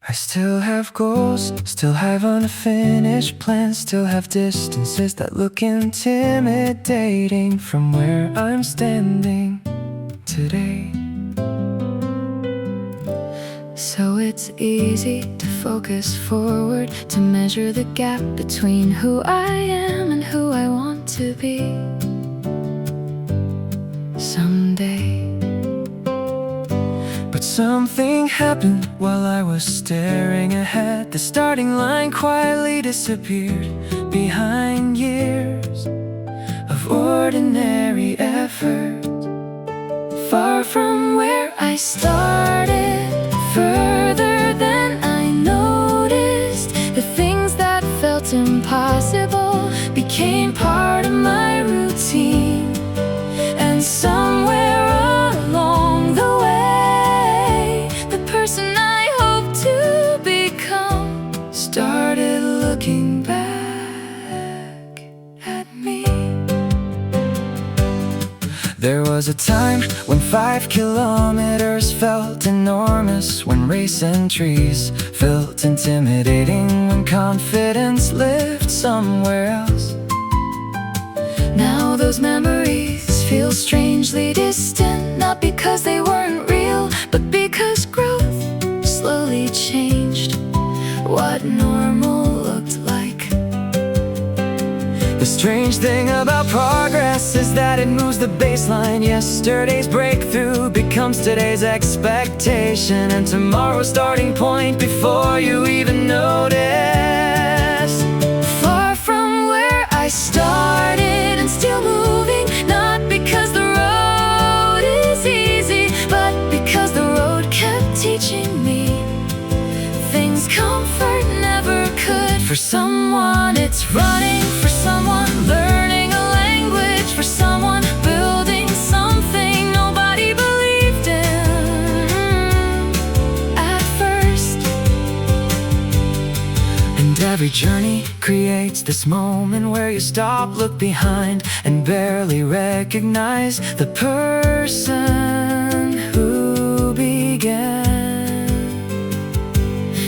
I still have goals, still have unfinished plans, still have distances that look intimidating from where I'm standing today. So it's easy to focus forward, to measure the gap between who I am and who I want to be someday. But something happened while I was staring ahead. The starting line quietly disappeared behind years of ordinary effort. Far from where I started, further than I noticed. The things that felt impossible became part of my routine. And somewhere along the way, the person I hoped to become started looking back at me. There was a time when 5 kilometers felt enormous, when racing trees felt intimidating, when confidence lived somewhere else. Now those memories feel strangely distant, not because they weren't real, but because growth slowly changed what normal looked like. The strange thing about progress is that it moves the baseline. Yesterday's breakthrough becomes today's expectation, and tomorrow's starting point before you even notice. Far from where I started and still moving, not because the road is easy, but because the road kept teaching me things comfort never could. For someone it's running, for someone learning a language, for someone building something nobody believed in at first. And every journey creates this moment where you stop, look behind, and barely recognize the person who began.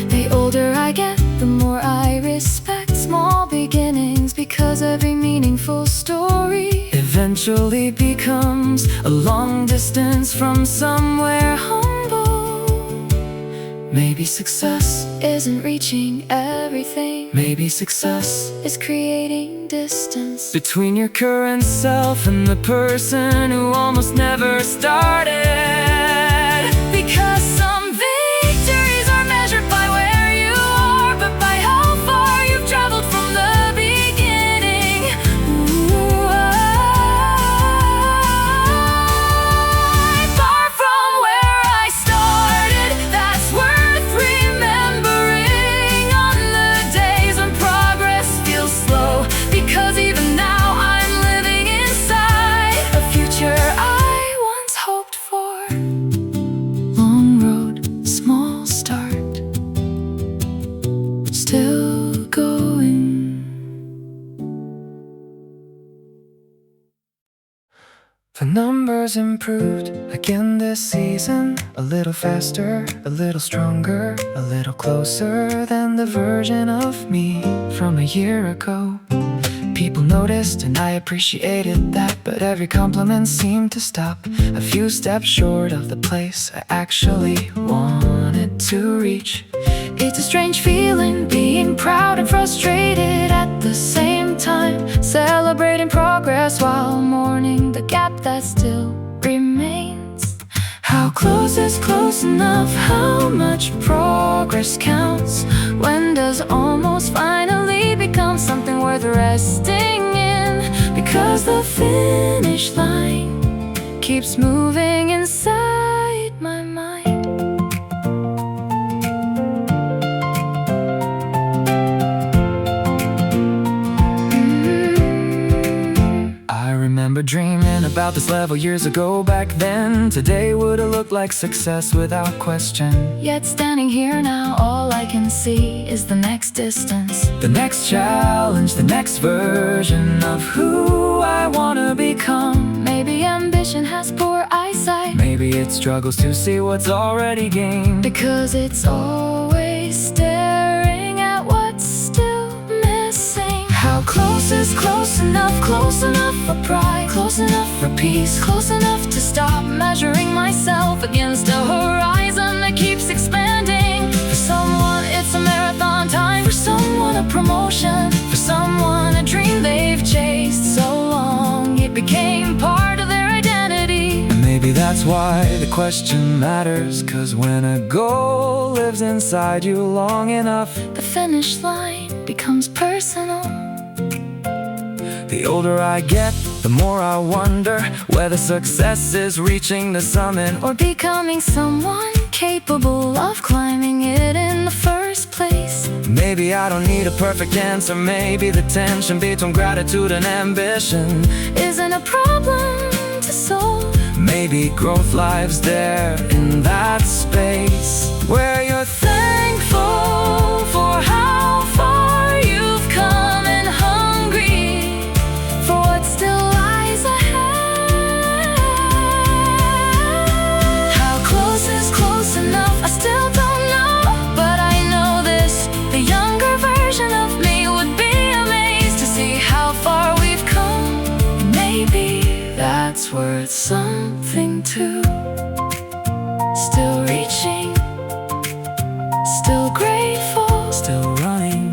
The older I get, the more I respect small beginnings, because every meaningful story eventually becomes a long distance from somewhere humble. Maybe success isn't reaching everything. Maybe success is creating distance between your current self and the person who almost never started. Because some victories are measured by where you are, but by how far you've traveled from the beginning. Far from where I started, that's worth remembering on the days when progress feels slow, because even now I'm living inside a future I once hoped for. Long road, small start, still going. The numbers improved again this season, a little faster, a little stronger, a little closer than the version of me from a year ago. People noticed and I appreciated that, but every compliment seemed to stop a few steps short of the place I actually wanted to reach. It's a strange feeling, being proud and frustrated at the same time, celebrating progress while mourning the gap that still remains. How close is close enough? How much progress counts? When does almost finally become something worth resting in? Because the finish line keeps moving inside my mind. I remember dreaming about this level years ago. Back then, today would've looked like success without question. Yet standing here now, all I can see is the next distance, the next challenge, the next version of who I wanna become. Maybe ambition has poor eyesight, maybe it struggles to see what's already gained, because it's always close enough for pride, close enough for peace, close enough to stop measuring myself against a horizon that keeps expanding. For someone it's a marathon time, for someone a promotion, for someone a dream they've chased so long it became part of their identity. And maybe that's why the question matters, 'cause when a goal lives inside you long enough, the finish line becomes personal. The older I get, the more I wonder whether success is reaching the summit or becoming someone capable of climbing it in the first place. Maybe I don't need a perfect answer. Maybe the tension between gratitude and ambition isn't a problem to solve. Maybe growth lies there in that space where you're thankful for how far you've come and hungry for what still lies ahead. How close is close enough? I still don't know, but I know this: the younger version of me would be amazed to see how far we've come. Maybe that's worth something too. Still reaching, still grateful, still running.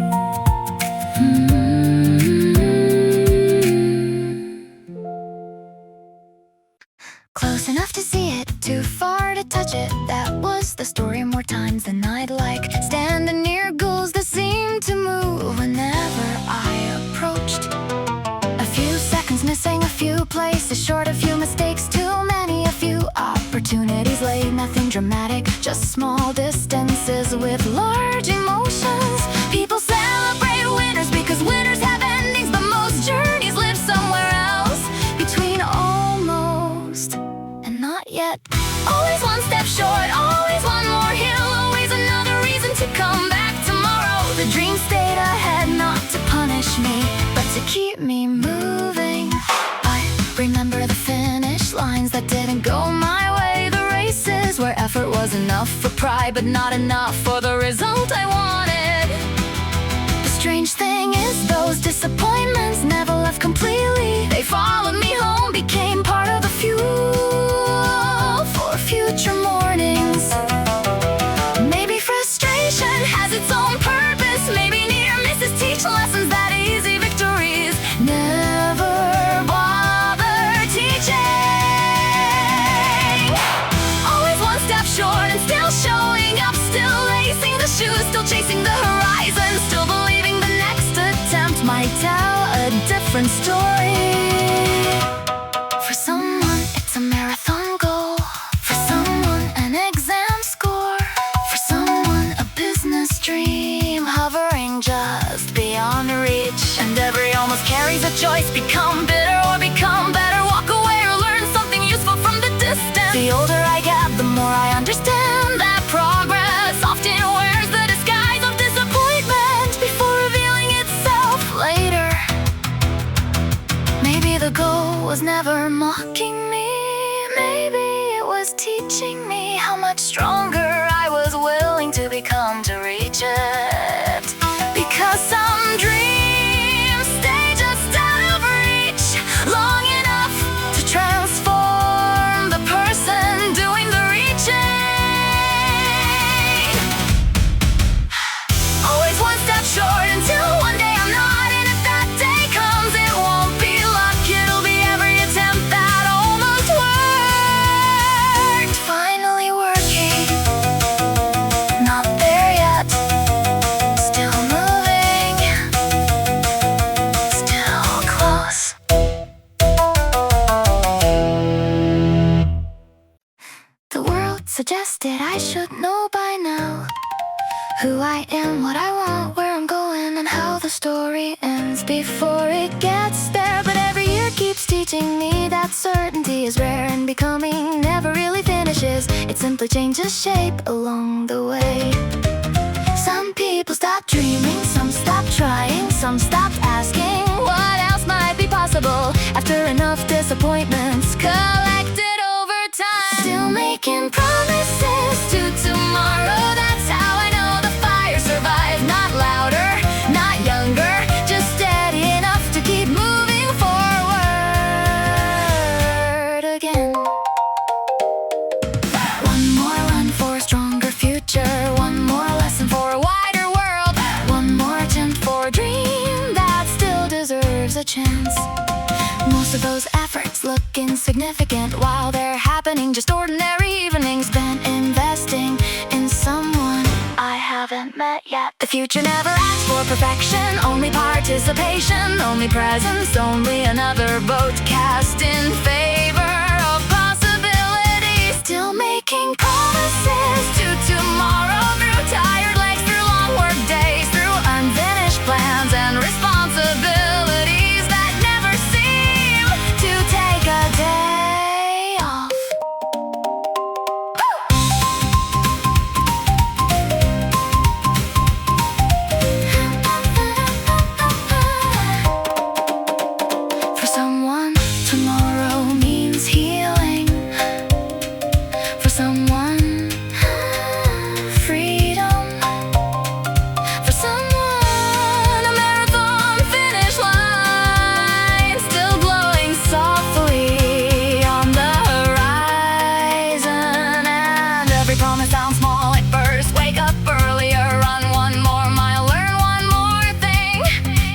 Close enough to see it, too far to touch it. That was the story more times than I'd like. Standing near goals that seemed to move whenever I approached. A few seconds missing, a few places short, a few mistakes too many, a few opportunities late. Nothing dramatic, just small distances with large emotions. People celebrate winners because winners have endings, but most journeys live somewhere else between almost and not yet. Always one step short, always one more hill, always another reason to come back tomorrow. The dream stayed ahead, not to punish me, but to keep me moving. I remember the finish lines that didn't go my way, the races where effort was enough for pride, but not enough for the result I wanted. The strange thing is those disappointments never left completely. They followed me home, became part of the fuel for future mornings. Maybe frustration has its own purpose. Maybe near misses teach lessons that easy victories never bother teaching. Always one step short and still showing up, still lacing the shoes, still chasing the horizon, still believing the next attempt might tell a different story. For someone it's a marathon goal, for someone an exam score, for someone a business dream hovering just beyond reach. And every almost carries a choice: become bitter or become better, walk away or learn something useful from the distance. The older I get, the more I understand that progress often wears the disguise of disappointment before revealing itself later. Maybe the goal was never mocking me, maybe it was teaching me how much stronger I was willing to become to reach it. Because some dreams stay just out of reach long enough to transform the person doing the reaching. Always one step short until one day I'm not, and if that day comes it won't be luck, it'll be every attempt that almost worked, finally working. Not there yet, still moving, still close. The world suggested I should know by now who I am, what I want, where I'm going, and how the story ends before it gets there. But every year keeps teaching me that certainty is rare, and becoming never really finishes. It simply changes shape along the way. Some people stop dreaming, some stop trying, some stopped asking what else might be possible after enough disappointments collected over time. Still making promises to tomorrow, that's how I know the fire survived. Not louder, not younger, just steady enough to keep significant while they're happening. Just ordinary evenings spent investing in someone I haven't met yet. The future never asks for perfection, only participation, only presence, only another vote cast in favor of possibility. Still making promises to tomorrow, through tired legs, through long work days, through unfinished plans and responsibilities that never seem to take a day off. For someone, tomorrow means healing. For someone, freedom. For someone, a marathon finish line, still glowing softly on the horizon. And every promise sounds small at first. Wake up earlier, run one more mile, learn one more thing,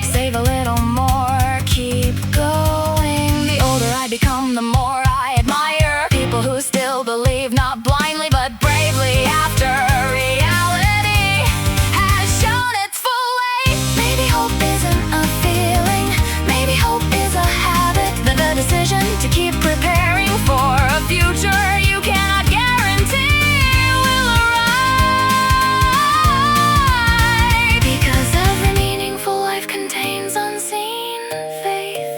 save a little more, keep going. The older I become, the more I admire people who still believe, not blindly but bravely, after reality has shown its full weight. Maybe hope isn't a feeling, maybe hope is a habit, the decision to keep preparing for a future you cannot guarantee will arrive. Because every meaningful life contains unseen faith,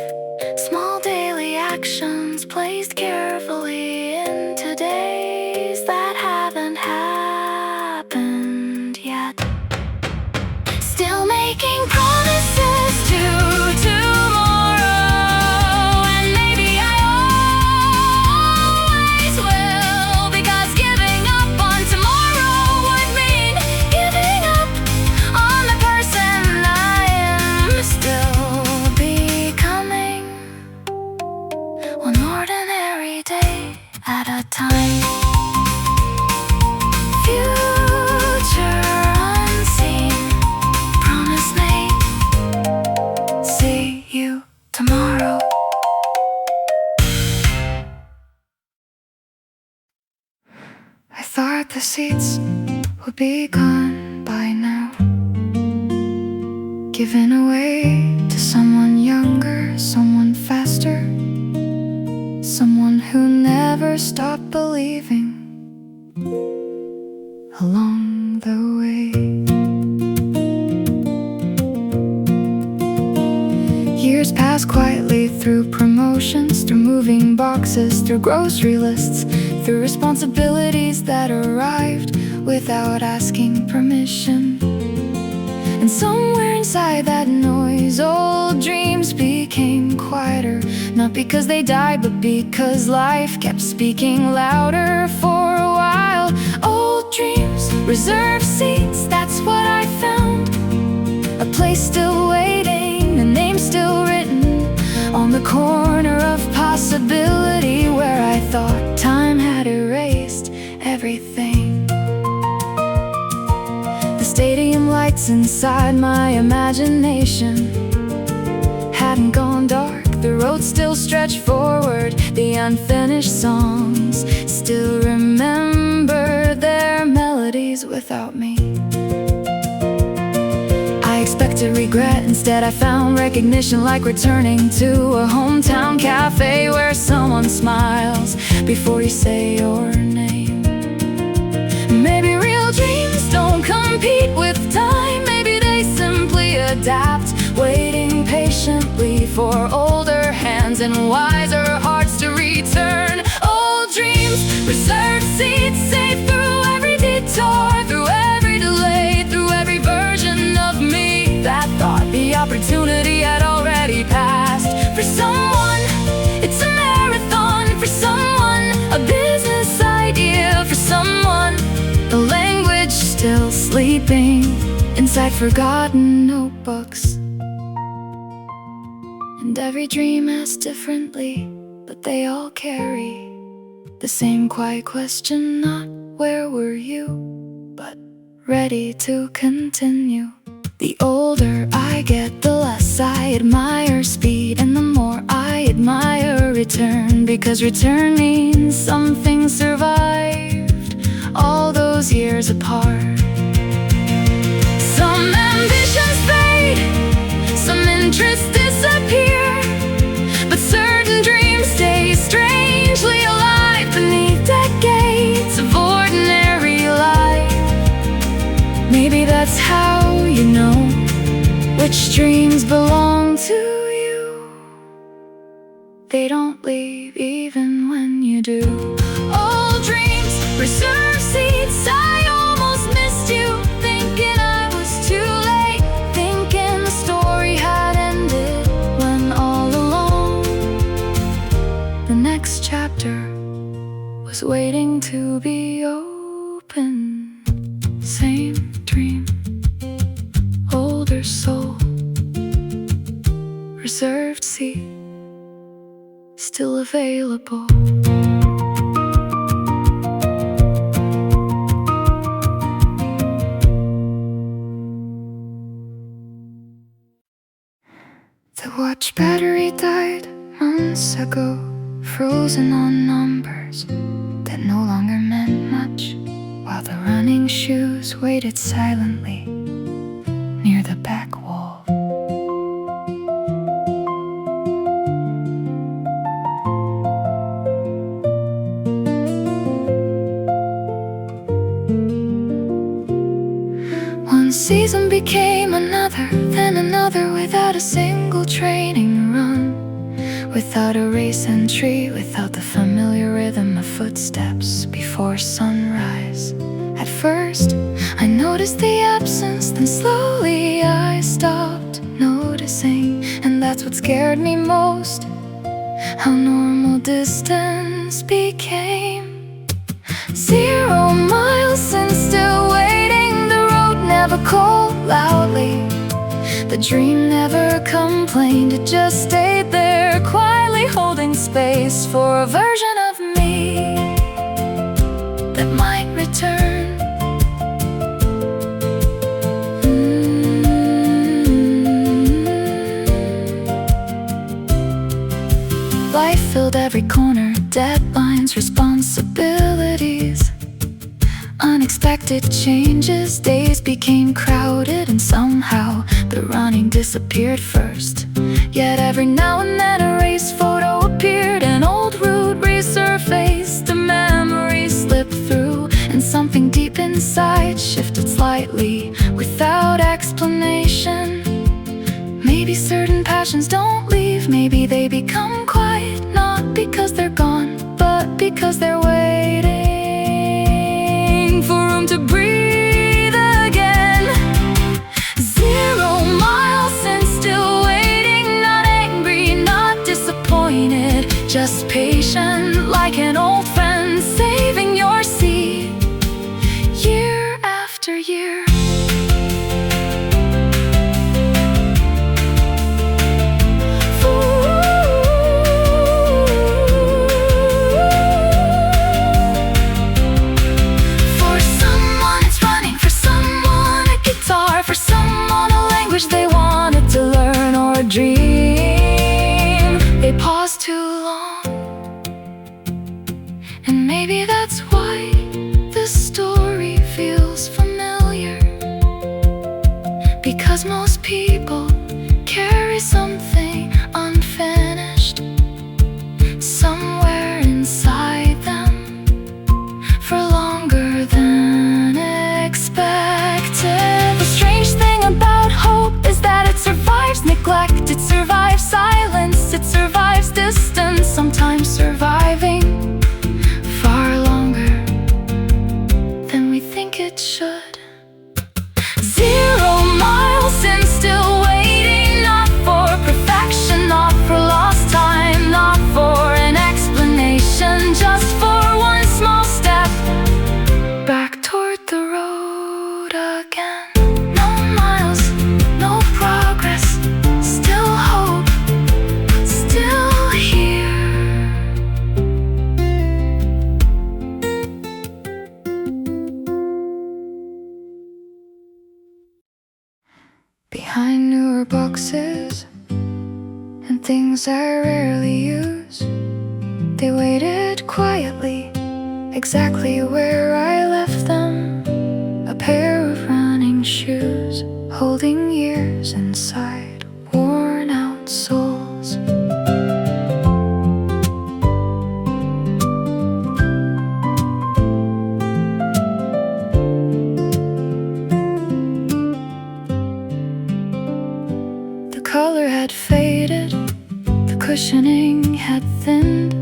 small daily actions placed carefully into days that haven't happened yet. Still making promises to tomorrow, and maybe I always will, because giving up on tomorrow would mean giving up on the person I am still becoming, one ordinary day at a time. Future unseen, promise made, see you tomorrow. I thought the seats would be gone by now, given away to someone younger, someone faster, someone who never stopped believing along the way. Years pass quietly through promotions, through moving boxes, through grocery lists, through responsibilities that arrived without asking permission. And somewhere inside that noise, old dreams became quieter, not because they died, but because life kept speaking louder for a while. Old dreams, reserved seats, that's what I found. A place still waiting, a name still written on the corner of possibility, where I thought time had erased everything. The stadium lights inside my imagination hadn't gone dark, the road still stretched forward, the unfinished songs still remember their melodies without me. I expected regret, instead I found recognition, like returning to a hometown cafe where someone smiles before you say your name. Maybe real dreams don't compete with time, maybe they simply adapt, waiting patiently for older hands and wiser hearts to return. Old dreams, reserved seats, safe through every detour, through every delay, through every version of me that thought the opportunity had already passed. For someone, it's a marathon. For someone, a business idea. For someone, the language still sleeping inside forgotten notebooks. And every dream asks differently, but they all carry the same quiet question, not where were you, but ready to continue. The older I get, the less I admire speed, and the more I admire return, because return means something survived all those years apart. Some ambitions fade, some interests disappear, but certain dreams stay strangely alive beneath decades of ordinary life. Maybe that's how you know which dreams belong to you. They don't leave even when you do. Old dreams, reserved seats. I almost missed you, thinking I was too late, thinking the story had ended, when all along the next chapter was waiting to be open. Same dream, older soul, reserved seat, still available. The watch battery died months ago, frozen on numbers that no longer meant much, while the running shoes waited silently near the back wall. One season became another, then another, without a single training run, without a race entry, without the familiar rhythm of footsteps before sunrise. At first, I noticed the absence, then slowly I stopped noticing. And that's what scared me most, how normal distance became. 0 miles and still waiting, the road never called loudly, the dream never complained, it just stayed there, quietly holding space for a version of me that might return. Life filled every corner, deadlines, responsibilities, unexpected changes. Days became crowded, and somehow the running disappeared first. Yet every now and then a race photo appeared, an old route resurfaced, a memory slipped through, and something deep inside shifted slightly without explanation. Maybe certain passions don't leave, maybe they become quiet, not because they're gone, but because they're waiting for room to breathe again. 0 miles and still waiting, not angry, not disappointed, just patient like an old friend, saving your seat year after year. They wanted to learn or dream, they paused too long. And maybe that's why this story feels familiar, because most people carry something unfinished somewhere inside them for longer than expected. The strange thing about hope is that it survives neglect, it survives silence, it survives distance, sometimes surviving far longer than we think it should. 0 miles and still waiting, not for perfection, not for lost time, not for an explanation, just for one small step back toward the road again. Behind newer boxes and things I rarely use. They waited quietly, exactly where I left them. A pair of running shoes, holding years inside worn out souls. The color had faded, the cushioning had thinned,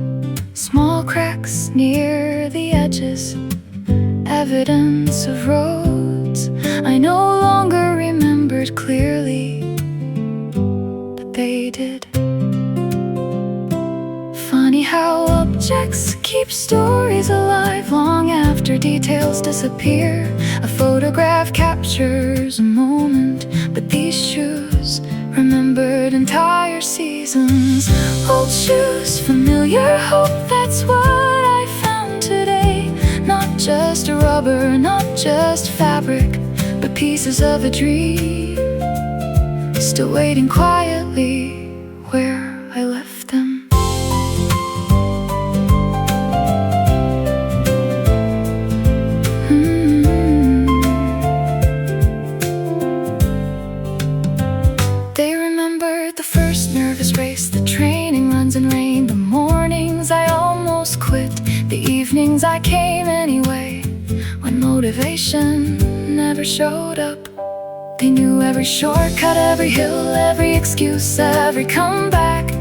small cracks near the edges, evidence of roads I no longer remembered clearly, but they did. Funny how objects keep stories alive long after details disappear. A photograph captures a moment, but these shoes remembered entire seasons. Old shoes, familiar hope, that's what I found today. Not just rubber, not just fabric, but pieces of a dream, still waiting quietly where I left them. They remembered the first nervous race, the training runs in rain, the mornings I almost quit, the evenings I came anyway, when motivation never showed up. They knew every shortcut, every hill, every excuse, every comeback,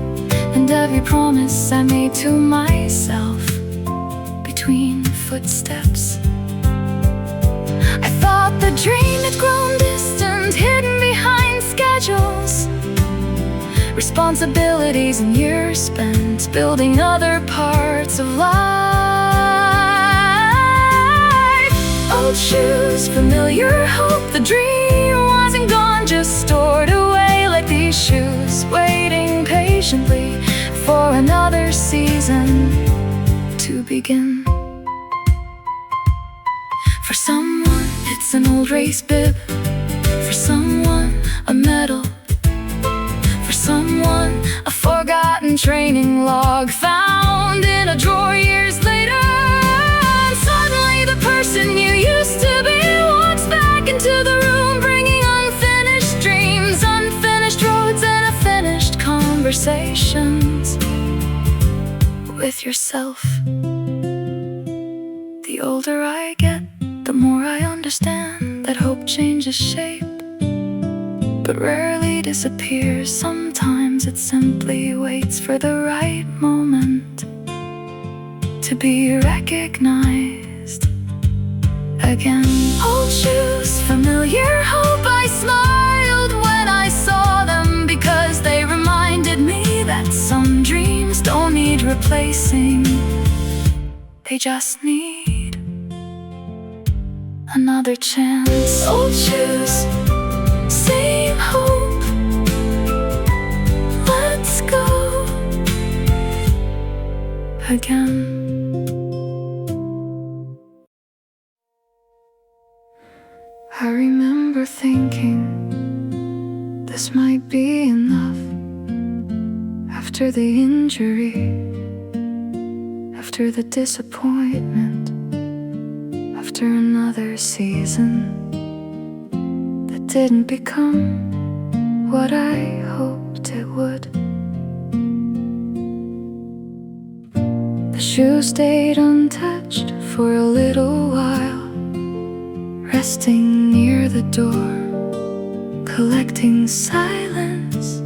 and every promise I made to myself between footsteps. I thought the dream had grown distant, hidden behind schedules, responsibilities, and years spent building other parts of life. Old shoes, familiar hope, the dream wasn't gone, just stored away like these shoes, waiting patiently for another season to begin. For someone, it's an old race bib. For someone, a medal. For someone, a forgotten training log found in a drawer years later. And suddenly the person you used to be walks back into the room, bringing unfinished dreams, unfinished roads, and unfinished conversations with yourself. The older I get, the more I understand that hope changes shape, but rarely disappears. Sometimes it simply waits for the right moment to be recognized again. Old shoes, familiar hope, I smiled when I saw them, because they reminded me that some dreams don't need replacing, they just need another chance. Old shoes, same hope, let's go again. I remember thinking this might be enough after the injury, after the disappointment, after another season that didn't become what I hoped it would. The shoes stayed untouched for a little while, resting near the door, collecting silence,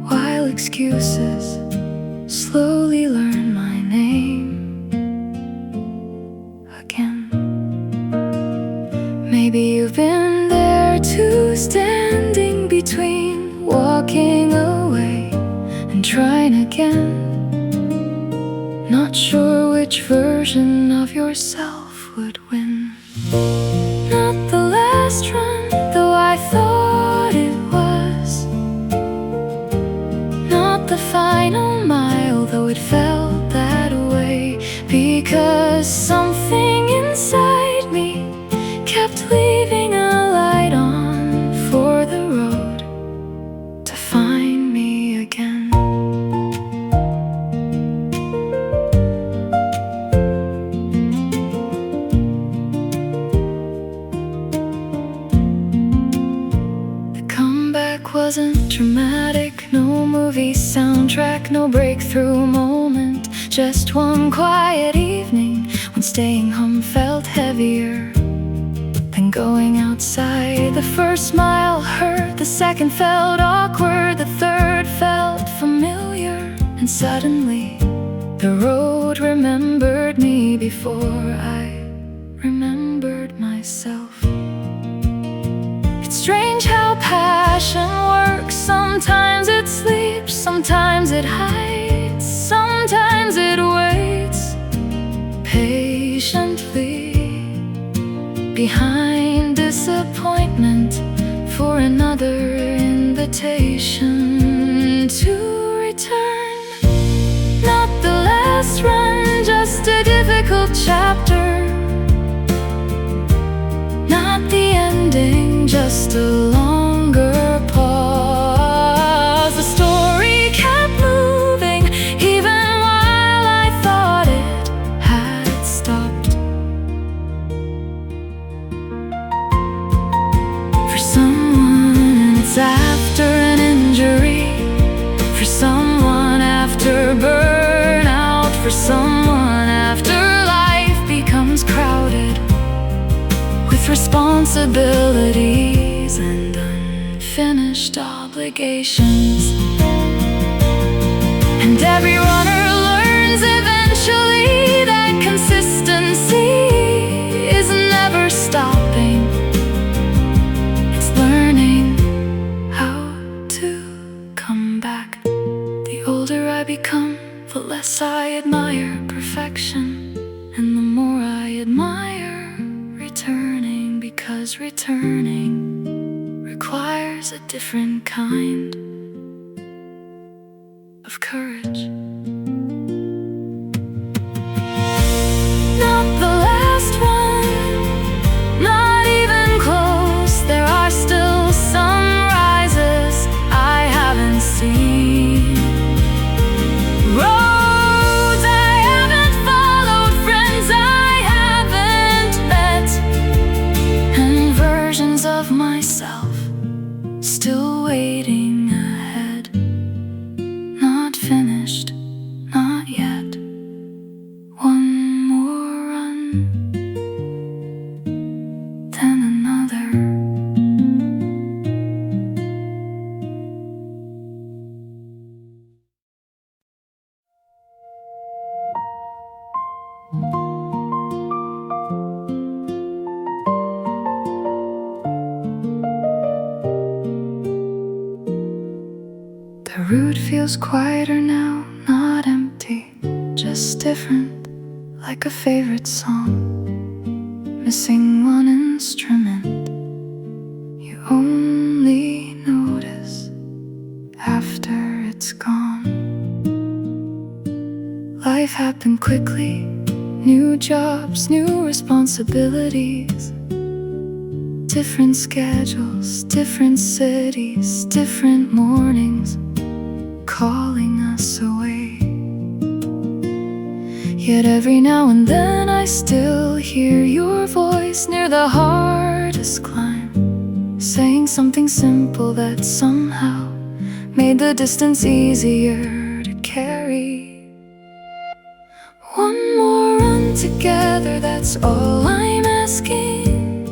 while excuses slowly learn my name again. Maybe you've been there too, standing between walking away and trying again, not sure which version of yourself would win. Not the last run, though I thought it was. Not the final mile, though it felt that way. Because something inside me kept leaving a light on for the road to find me again. wasn't dramatic, no movie soundtrack, no breakthrough moment. Just one quiet evening when staying home felt heavier than going outside. The first smile hurt, the second felt awkward, the third felt familiar. And suddenly the road remembered me before I remembered myself. It's strange how passion works. Sometimes it sleeps, sometimes it hides, sometimes it waits patiently behind disappointment for another invitation to return. Not the last run, just a difficult chapter. Not the ending, just a longer pause. The story kept moving even while I thought it had stopped. For someone it's after an injury, for someone after burnout, for someone after life becomes crowded with responsibilities and unfinished obligations. And every runner learns eventually that consistency is never stopping. It's learning how to come back. The older I become, the less I admire perfection, and the more I admire returning, because returning requires a different kind of courage. Not the last one, not even close. There are still sunrises I haven't seen, roads I haven't followed, friends I haven't met, and versions of myself still waiting ahead. Not finished, not yet. One more run, then another. The route feels quieter now, not empty, just different, like a favorite song, missing one instrument. You only notice after it's gone. Life happened quickly, new jobs, new responsibilities, different schedules, different cities, different mornings, calling us away. Yet every now and then I still hear your voice near the hardest climb, saying something simple that somehow made the distance easier to carry. One more run together, that's all I'm asking.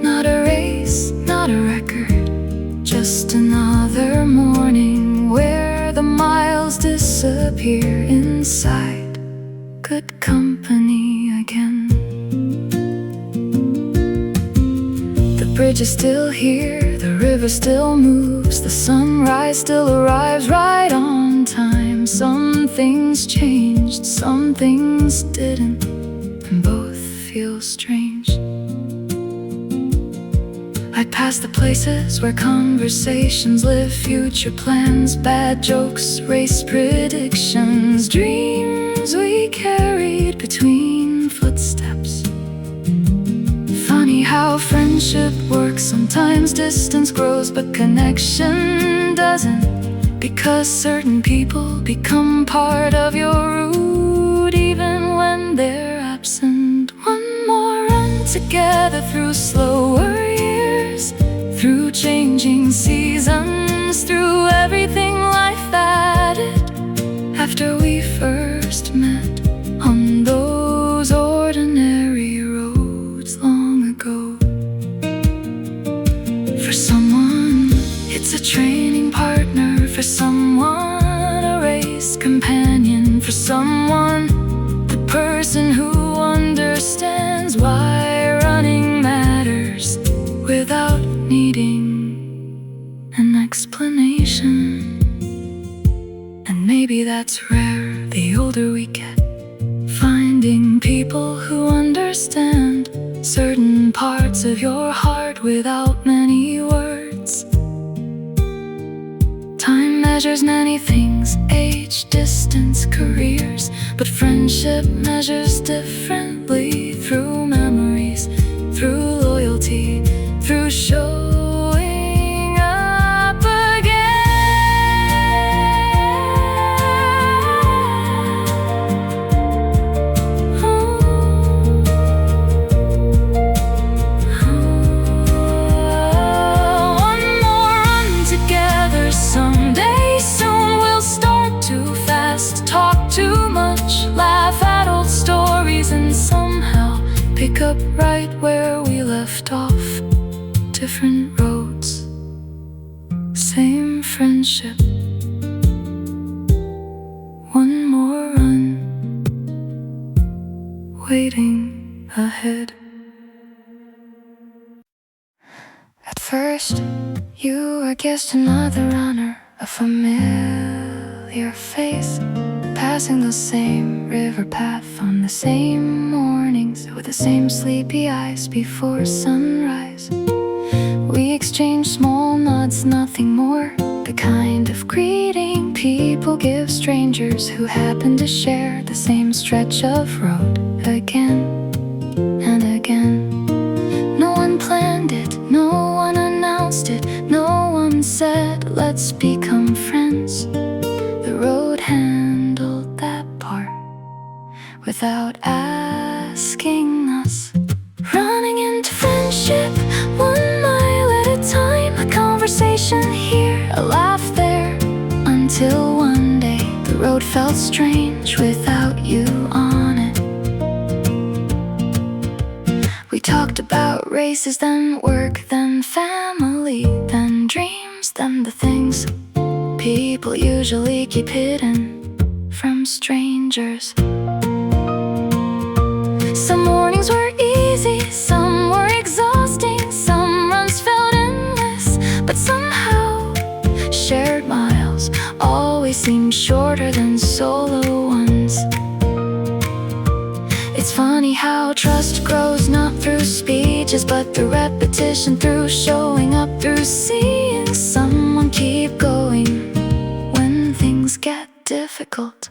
Not a race, not a record, just another morning where the miles disappear inside good company again. The bridge is still here, the river still moves, the sunrise still arrives right on time. Some things changed, some things didn't, and both feel strange. I'd pass the places where conversations live, future plans, bad jokes, race predictions, dreams we carried between footsteps. Funny how friendship works, sometimes distance grows but connection doesn't, because certain people become part of your route even when they're absent. One more run together through slower years, through changing seasons, for someone. It's a training partner for someone, a race companion for someone, the person who understands why running matters without needing an explanation. And maybe that's rare the older we get, finding people who understand certain parts of your heart without many words. Time measures many things, age, distance, careers, but friendship measures differently, through memories, through loyalty, through showing up again. One more run together someday. Soon we'll start too fast, talk too much, laugh at old stories, and somehow pick up right where we left off. Different roads, same friendship. One more run, waiting ahead. At first, you were just another runner, a familiar face, passing the same river path on the same mornings, with the same sleepy eyes before sunrise. We exchanged small nods, nothing more, the kind of greeting people give strangers who happen to share the same stretch of road again and again. No one planned it, no one announced it, no one said, let's become friends. The road handled that part without asking us. Running into friendship, 1 mile at a time, a conversation here, a laugh there, until one day the road felt strange without you on it. We talked about races, then work, then family, then dreams, then the things people usually keep hidden from strangers. Some mornings were easy, some were exhausting, some runs felt endless, but somehow shared miles always seemed shorter than solo ones. It's funny how trust grows not through speeches, but through repetition, through showing up, through seeing someone keep going when things get difficult.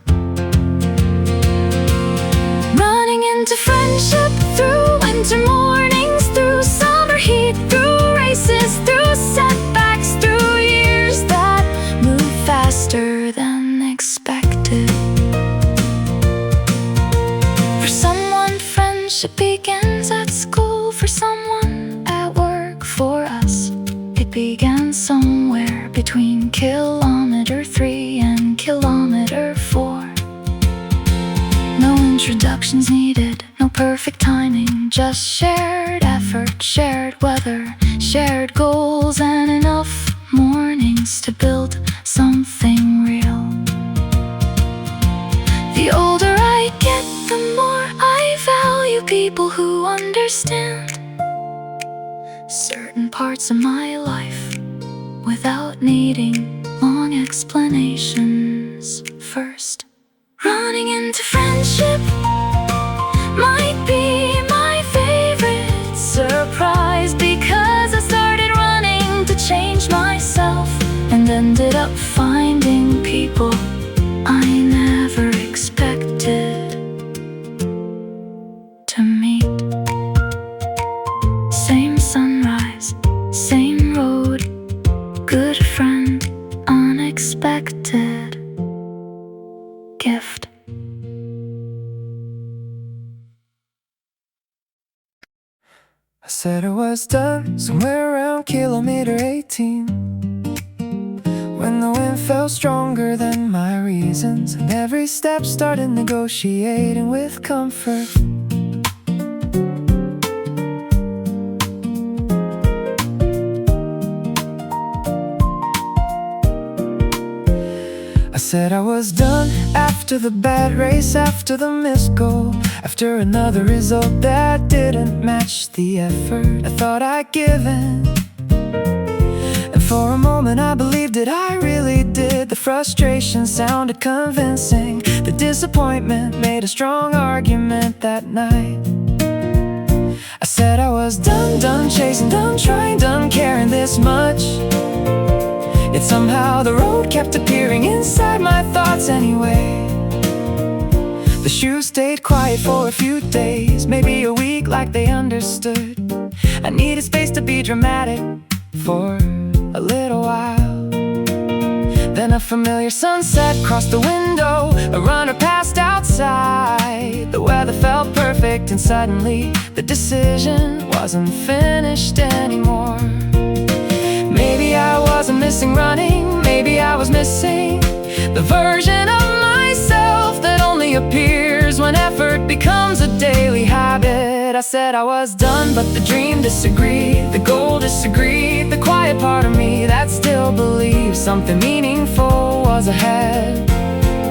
Running into friendship, through winter mornings, through summer heat, through races, through setbacks, through years that move faster than expected. For someone, friendship begins at school. For someone, at work. For us, it began somewhere between kilometer 3 and kilometer 4. No introductions needed, no perfect timing, just shared effort, shared weather, shared goals, and enough mornings to build something real. The older I get, the more I value people who understand certain parts of my life without needing long explanations. First, running into friendship might be my favorite surprise, because I started running to change myself and ended up finding people I never expected to meet. Same sunrise, same road, good friend, unexpected gift. I said it was done somewhere around kilometer 18, when the wind felt stronger than my reasons, and every step started negotiating with comfort. said I was done after the bad race, after the missed goal, after another result that didn't match the effort I thought I'd given. And for a moment I believed it, I really did. The frustration sounded convincing. The disappointment made a strong argument that night. I said I was done chasing, done trying, done caring this much. Yet somehow the road kept appearing inside my thoughts anyway. The shoes stayed quiet for a few days, maybe a week, like they understood. I needed space to be dramatic for a little while. Then a familiar sunset crossed the window, a runner passed outside. The weather felt perfect and suddenly the decision wasn't finished anymore. Maybe I wasn't missing running, maybe I was missing the version of myself that only appears when effort becomes a daily habit. I said I was done, but the dream disagreed, the goal disagreed. The quiet part of me that still believes something meaningful was ahead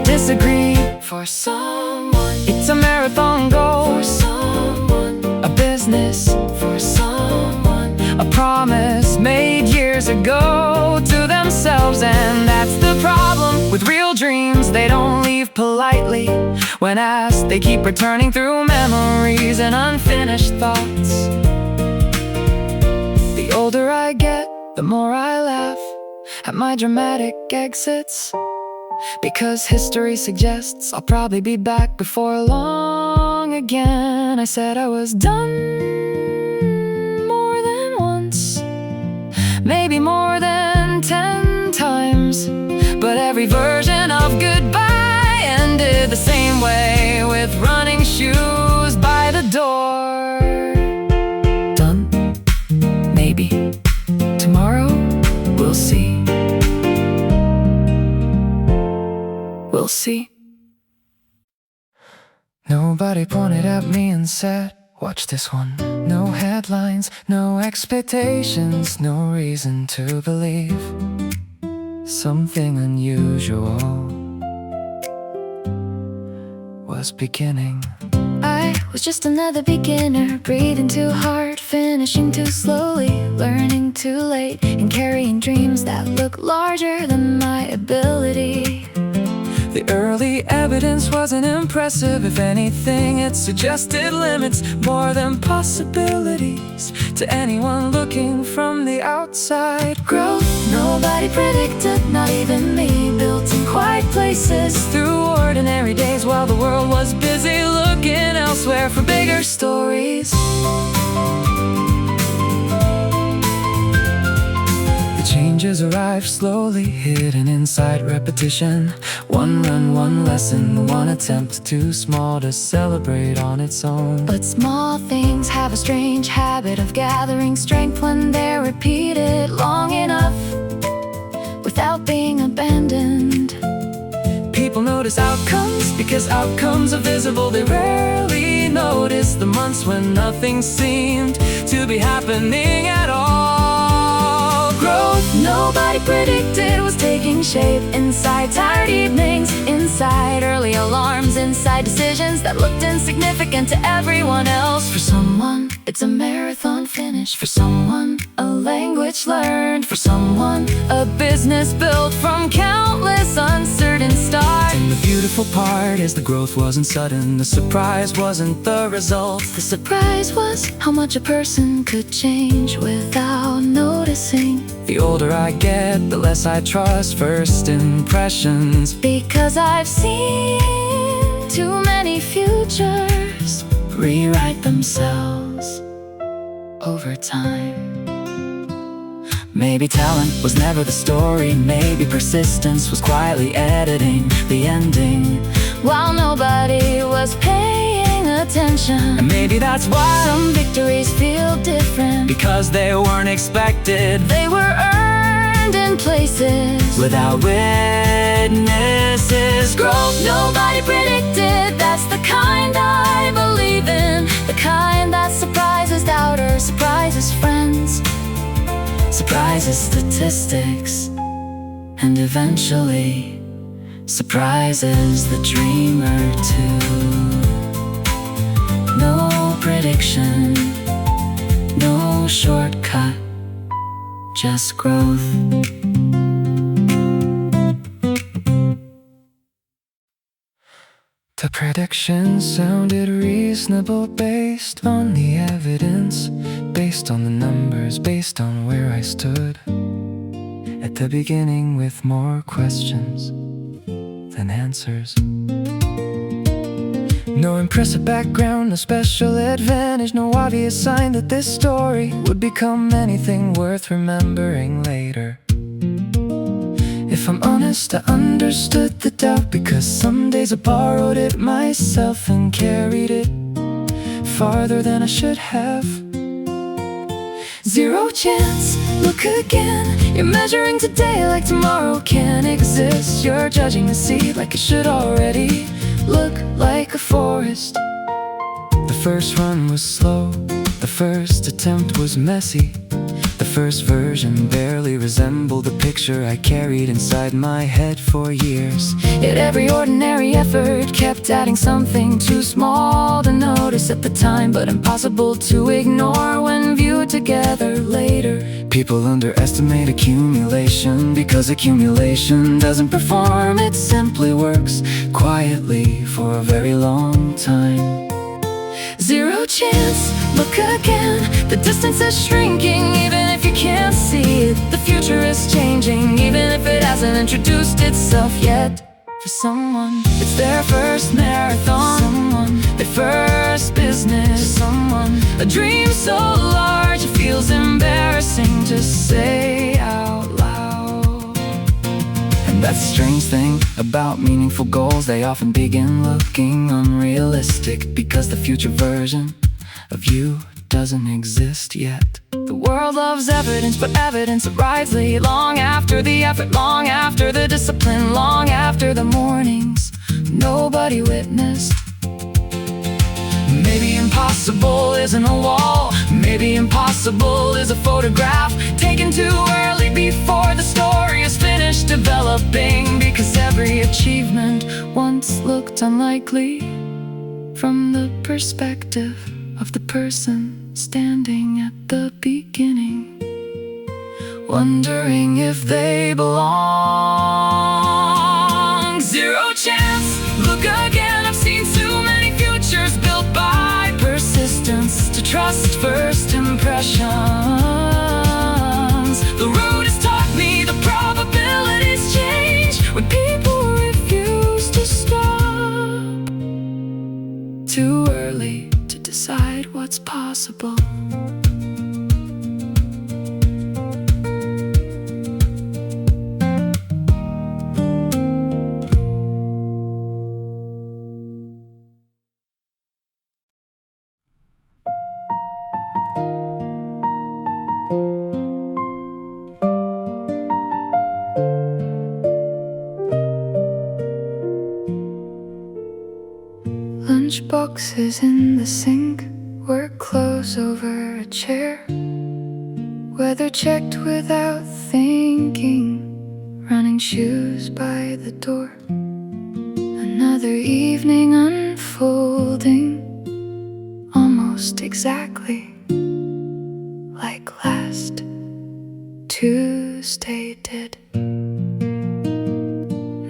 disagreed. For someone, it's a marathon goal. For someone, a business. For someone, a promise made years ago to themselves. And that's the problem with real dreams, they don't leave politely. When asked, they keep returning through memories and unfinished thoughts. The older I get, the more I laugh at my dramatic exits, because history suggests I'll probably be back before long again. I said I was done more than once, maybe more than 10 times, but every version of goodbye ended the same way, with running shoes by the door. Done? Maybe. Tomorrow, we'll see. We'll see. Nobody pointed at me and said, watch this one. No headlines, no expectations, no reason to believe something unusual was beginning. I was just another beginner, breathing too hard, finishing too slowly, learning too late, and carrying dreams that look larger than my ability. The early evidence wasn't impressive. If anything, it suggested limits more than possibilities to anyone looking from the outside. Growth nobody predicted, not even me, built in quiet places through ordinary days, while the world was busy looking elsewhere for bigger stories. Changes arrive slowly, hidden inside repetition. One run, one lesson, one attempt too small to celebrate on its own. But small things have a strange habit of gathering strength when they're repeated long enough without being abandoned. People notice outcomes because outcomes are visible. They rarely notice the months when nothing seemed to be happening at all. Growth nobody predicted was taking shape inside tired evenings, inside early alarms, inside decisions that looked insignificant to everyone else. For someone, it's a marathon finish. For someone, a language learned. For someone, a business built from countless uncertain starts. And the beautiful part is the growth wasn't sudden. The surprise wasn't the result. The surprise was how much a person could change without noticing. The older I get, the less I trust first impressions, because I've seen too many futures rewrite themselves over time. Maybe talent was never the story, maybe persistence was quietly editing the ending while nobody was paying attention. And maybe that's why some victories feel different, because they weren't expected. They were earned in places without witnesses. Growth nobody predicted, that's the kind I believe in. The kind that surprises doubters, surprises friends, surprises statistics, and eventually surprises the dreamer too. No prediction, no shortcut, just growth. The prediction sounded reasonable based on the evidence, based on the numbers, based on where I stood at the beginning, with more questions than answers. No impressive background, no special advantage, no obvious sign that this story would become anything worth remembering later. If I'm honest, I understood the doubt, because some days I borrowed it myself and carried it farther than I should have. Zero chance, look again. You're measuring today like tomorrow can't exist. You're judging the sea like it should already look like a forest. The first run was slow, the first attempt was messy. The first version barely resembled the picture I carried inside my head for years. Yet every ordinary effort kept adding something too small to notice at the time, but impossible to ignore when viewed together later. People underestimate accumulation, because accumulation doesn't perform, it simply works quietly for a very long time. Zero chance, look again. The distance is shrinking, even if you can't see it. The future is changing, even if it hasn't introduced itself yet. For someone, it's their first marathon. Someone, their first business. Someone, a dream so large it feels embarrassing to say out loud. And that's the strange thing about meaningful goals, they often begin looking unrealistic, because the future version of you doesn't exist yet. The world loves evidence, but evidence arrives late, long after the effort, long after the discipline, long after the mornings nobody witnessed. Maybe impossible isn't a wall, maybe impossible is a photograph taken too early before the story is finished developing, because every achievement once looked unlikely from the perspective of the person standing at the beginning, wondering if they belong. Zero chance, look again. I've seen too many futures built by persistence to trust first impressions. The road has taught me the probabilities change when people refuse to stop too early to decide what's possible. Lunchboxes in the sink, work clothes over a chair, weather checked without thinking, running shoes by the door. Another evening unfolding, almost exactly like last Tuesday did.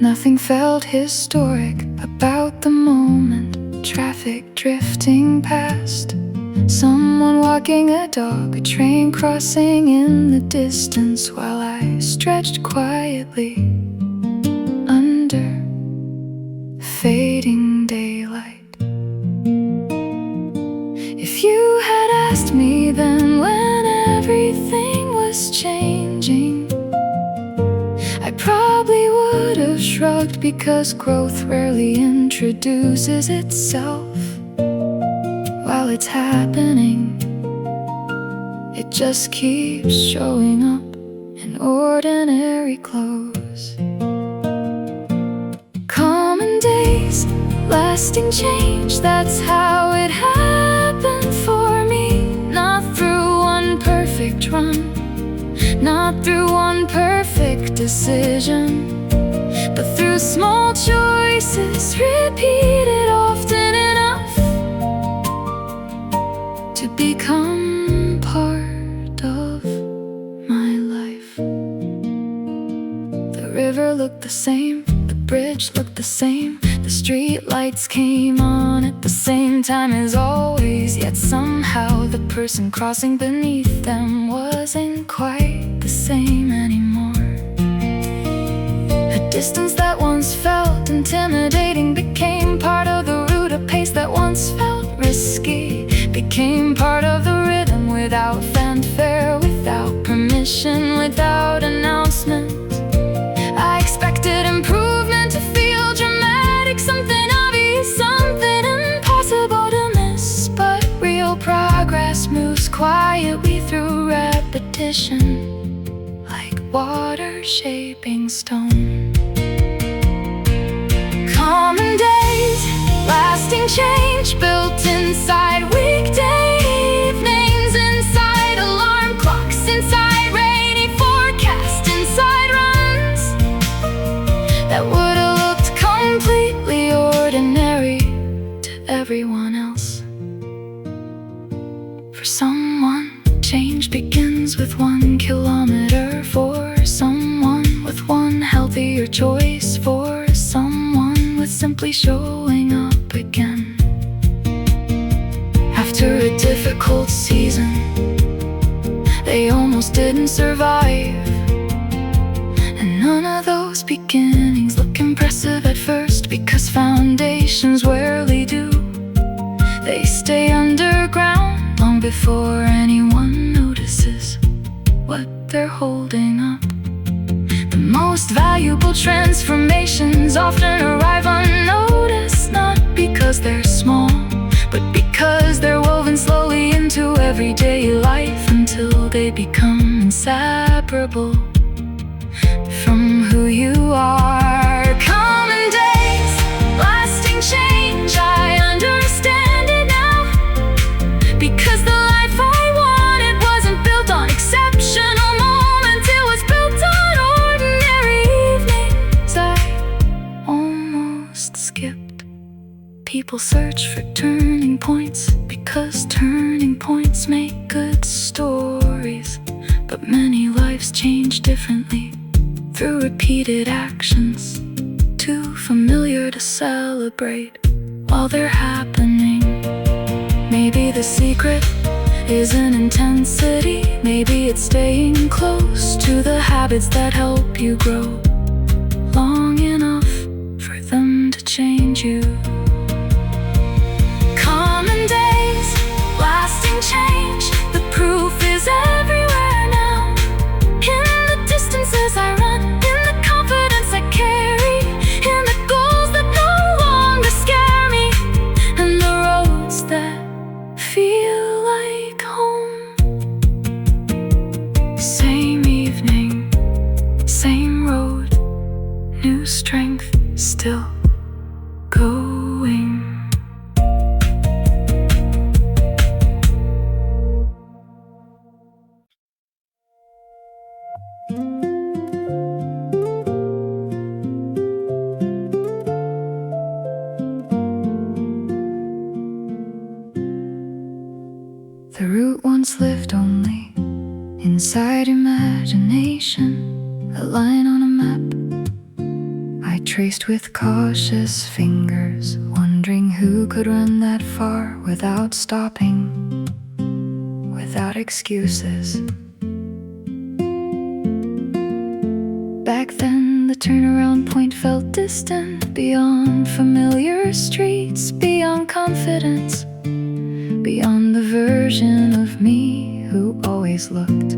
Nothing felt historic about the moment. Traffic drifting past, someone walking a dog, a train crossing in the distance, while I stretched quietly under fading daylight. If you had asked me then, when everything was changing, I probably would have shrugged, because growth rarely introduces itself while it's happening. It just keeps showing up in ordinary clothes. Common days, lasting change, that's how it happened for me. Not through one perfect run, not through one perfect decision, but through small choices repeated often enough to become part of my life. The river looked the same, the bridge looked the same, the street lights came on at the same time as always, yet somehow the person crossing beneath them wasn't quite the same anymore. A distance that once felt intimidating became part of the route. A pace that once felt risky became part of the rhythm, without fanfare, without permission, without announcement. I expected improvement to feel dramatic, something obvious, something impossible to miss. But real progress moves quietly through repetition, like water shaping stone. Common days, lasting change built inside weekday evenings, inside alarm clocks, inside rainy forecasts, inside runs that would have looked completely ordinary to everyone else. For someone, change begins with 1 kilometer. For someone, with one healthier choice. For someone, with simply showing up again after a difficult season they almost didn't survive. And none of those beginnings look impressive at first, because foundations rarely do. They stay underground long before anyone notices what they're holding up. The most valuable transformations often arrive unnoticed, not because they're small, but because they're woven slowly into everyday life until they become inseparable from who you are. Common days, lasting change, I understand it now, because the life I wanted wasn't built on exceptional moments, it was built on ordinary evenings I almost skipped. People search for turning points, because turning points make good stories. But many lives change differently, through repeated actions, too familiar to celebrate while they're happening. Maybe the secret isn't intensity, maybe it's staying close to the habits that help you grow long enough for them to change you. Common days, lasting change, the proof is everywhere now. In the distances I run, in the confidence I carry, in the goals that no longer scare me, and the roads that feel like home. Same evening, same road, new strength, still going. The route once lived only inside imagination, a line on a map I traced with cautious fingers, wondering who could run that far without stopping, without excuses. Back then, the turnaround point felt distant, beyond familiar streets, beyond confidence, beyond the version of me who always looked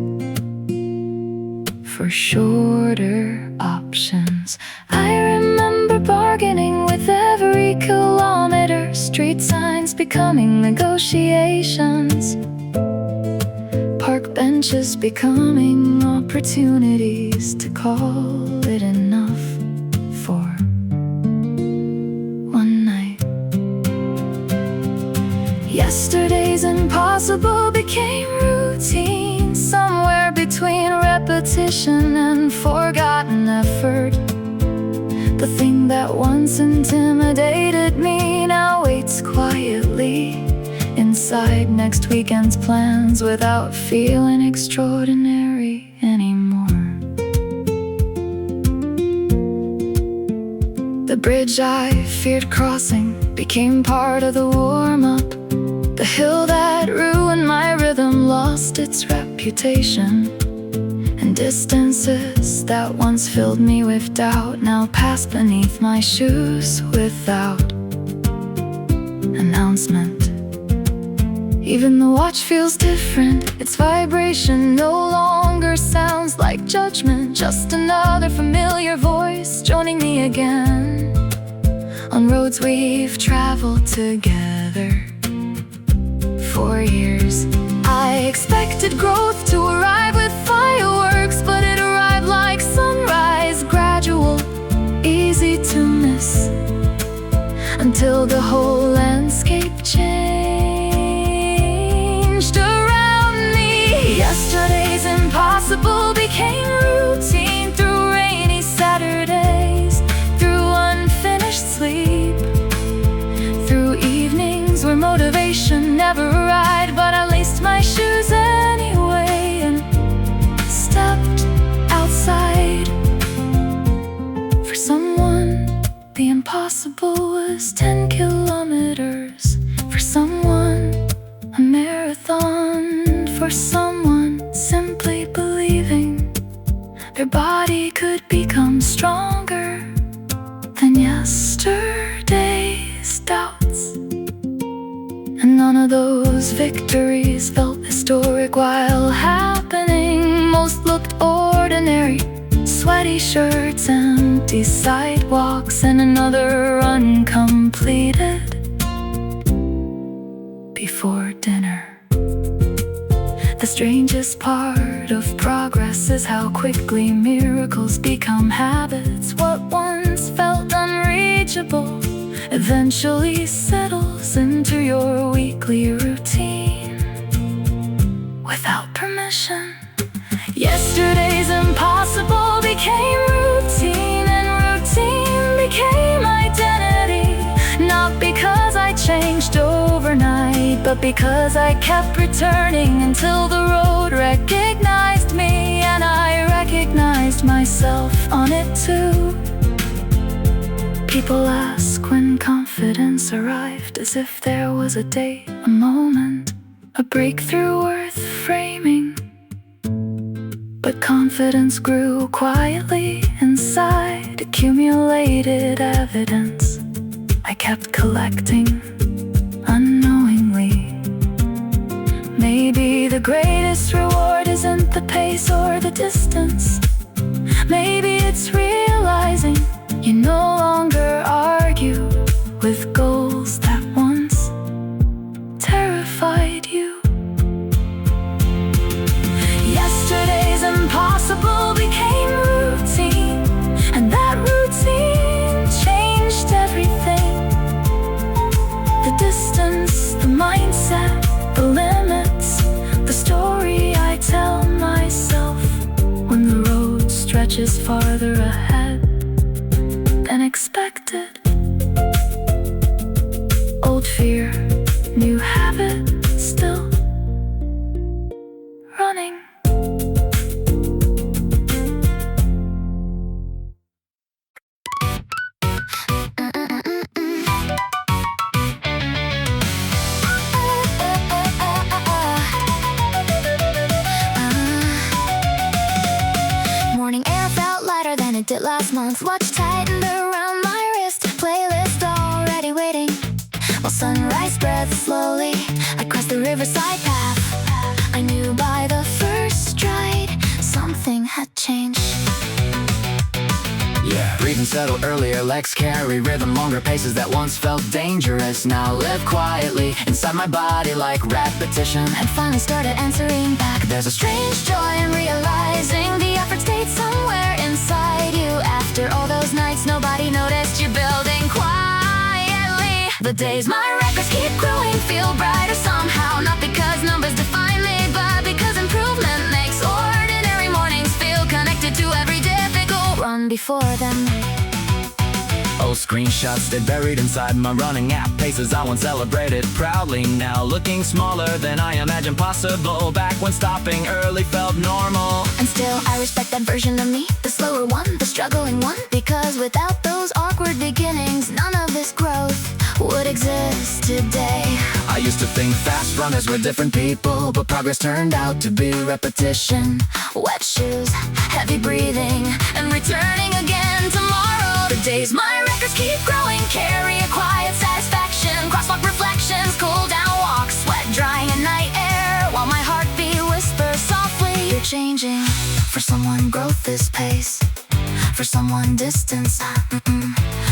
for shorter options. I remember bargaining with every kilometer, street signs becoming negotiations, park benches becoming opportunities to call it enough for one night. Yesterday's impossible became routine, somewhere between repetition and forgotten effort. The thing that once intimidated me now waits quietly inside next weekend's plans without feeling extraordinary anymore. The bridge I feared crossing became part of the warm-up. The hill that ruined my rhythm lost its reputation. And distances that once filled me with doubt now pass beneath my shoes without announcement. Even the watch feels different. Its vibration no longer sounds like judgment, just another familiar voice joining me again on roads we've traveled together for years. I expected growth to arrive with fireworks, but it arrived like sunrise, gradual, easy to miss, until the whole landscape changed around me. Yesterday's impossible became routine through rainy Saturdays, through unfinished sleep, through evenings where motivation never arrived, but I laced my shoes anyway and stepped outside. For someone, the impossible was 10 kilometers. For someone, a marathon. For someone, simply believing their body could become stronger than yesterday's doubts. And none of those victories felt historic while happening. Most looked ordinary. Sweaty shirts, empty sidewalks, and another run completed before dinner. The strangest part of progress is how quickly miracles become habits. What once felt unreachable eventually settles into your weekly routine without permission. Yesterday's impossible became routine, and routine became identity. Not because I changed overnight, but because I kept returning until the road recognized me, and I recognized myself on it too. People ask when confidence arrived, as if there was a date, a moment, a breakthrough worth framing. But confidence grew quietly inside, accumulated evidence I kept collecting unknowingly. Maybe the greatest reward isn't the pace or the distance. Maybe it's realizing you no longer argue with goals that once terrified you. Yesterday's impossible became routine, and that routine changed everything. The distance, the mindset, the limits, the story I tell myself when the road stretches farther ahead than expected. Old fear, new habit, still running. Morning air felt lighter than it did last month. Watch tightened around my wrist. Playlist already waiting, while sunrise spreads slowly. I crossed the riverside path. I knew by the first stride something had changed. Yeah, breathing settled earlier, legs carry rhythm. Longer paces that once felt dangerous now live quietly inside my body like repetition. Had finally started answering back. There's a strange Joy in realizing the effort stayed somewhere inside you. After all those nights nobody noticed you building quietly. The days my records keep growing feel brighter somehow. Not because numbers define me, but because improvement makes ordinary mornings feel connected to every difficult run before them. Those screenshots stayed buried inside my running app. Paces I once celebrated proudly, now looking smaller than I imagined possible. Back when stopping early felt normal. And still I respect that version of me, the slower one, the struggling one. Because without those awkward beginnings, none of this growth would exist today. I used to think fast runners were different people, but progress turned out to be repetition. Wet shoes, heavy breathing, and returning again tomorrow. The days my records keep growing carry a quiet satisfaction. Crosswalk reflections, cool down walks, sweat drying in night air, while my heartbeat whispers softly, you're changing. For someone growth is pace, for someone distance,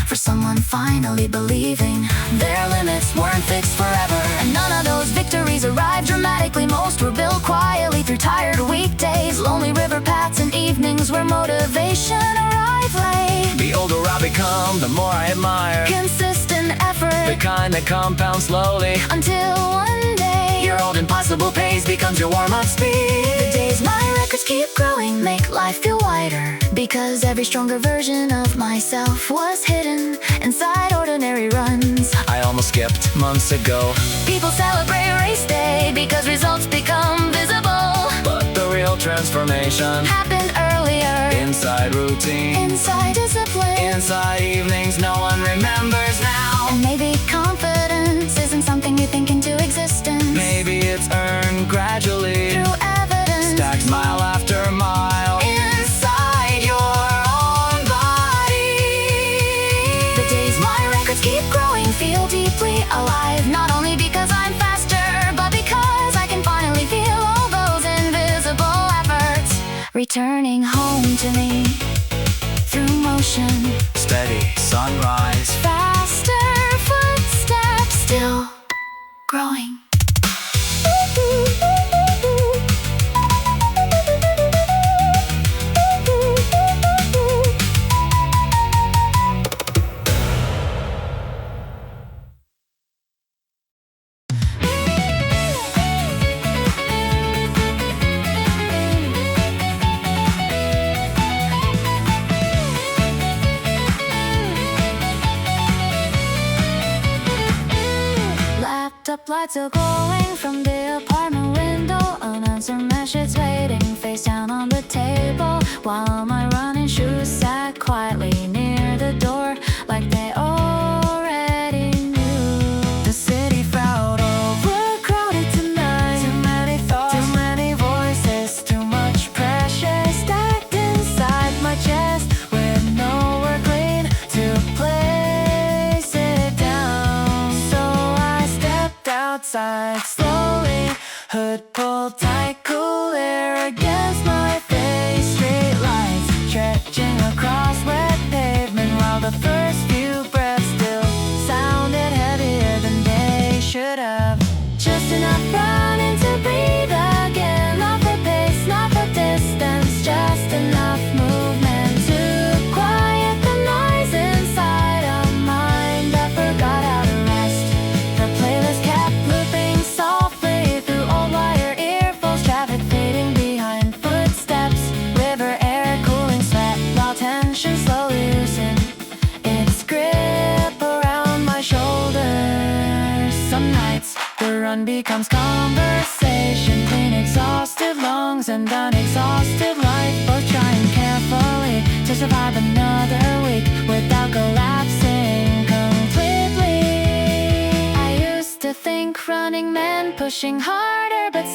for someone finally believing their limits weren't fixed forever. And none of those victories arrived dramatically. Most were built quietly through tired weekdays, lonely river paths and evenings where motivation arrived late. The older I become, the more I admire Consistent effort, the kind that compounds slowly, until one day your old impossible pace becomes your warm-up speed. the days my records keep growing make life feel wider, because every stronger version of myself was hidden inside ordinary runs. I almost skipped months ago, People celebrate race day because results become visible. but the real transformation Happened earlier, inside routine, inside discipline. inside evenings no one remembers now. And maybe confidence isn't something you think into existence. Maybe it's earned gradually, Through evidence, stacked mile after mile, inside your own body. The days my records keep growing feel deeply alive, not only because I'm faster, but because I can finally feel all those invisible efforts returning home to me through motion. steady sunrise. Faster footsteps, still growing. Laptop lights are glowing from the apartment window. Unanswered messages waiting face down on the table, while my running shoes sat quietly near the door, like they already knew. The city felt overcrowded tonight. Too many thoughts, too many voices, too much pressure stacked inside my chest, with nowhere clean to place it down. So I stepped outside slowly, hood pulled tight, cool air against my face. Street lights stretching across wet pavement, while the first few breaths still sounded heavier than they should have. Just enough running to breathe again, not for pace, not for distance, just enough movement to quiet the noise inside a mind that forgot how to rest. The playlist kept looping softly through old wire earphones, traffic fading behind footsteps, river air cooling sweat, while tension slowly loosened its grip around my shoulders. Some nights the run becomes conversation, clean exhausted lungs and an exhausted life, both trying carefully to survive another week without collapsing completely. I used to think running meant pushing harder, but